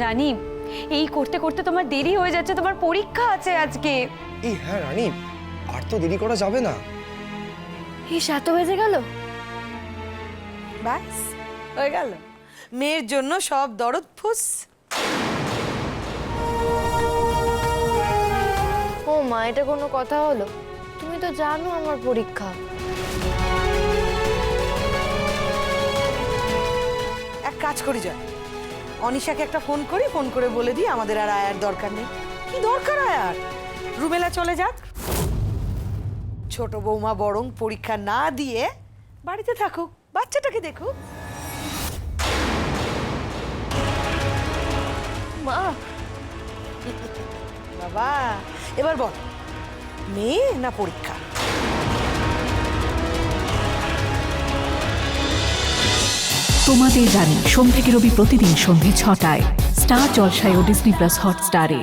রানী, এই করতে করতে তোমার দেরি হয়ে যাচ্ছে, তোমার পরীক্ষা আছে আজকে। এই হ্যাঁ রানী, আর তো দেরি করা যাবে না। এই 7 বেজে গেল। ব্যাস হয়ে গেল, মেয়ের জন্য সব দরদ ফুস। ও মা, এটা কোনো কথা হলো? তুমি তো জানো আমার পরীক্ষা। এক কাজ করি, যা অনিশাকে একটা ফোন করি, ফোন করে বলে দিই আমাদের আর আয়ার দরকার নেই। কি দরকার আয়ার? রুমেলা চলে যাক, ছোট বৌমা বরং পরীক্ষা না দিয়ে বাড়িতে থাকুক, বাচ্চাটাকে দেখুক। মা, বাবা এবার বল, মেয়ে না পরীক্ষা? তোমাদের জানি সোম থেকে রবি প্রতিদিন সন্ধ্যে 6টায় স্টার জলসায় ও ডিজনি প্লাস হটস্টারে।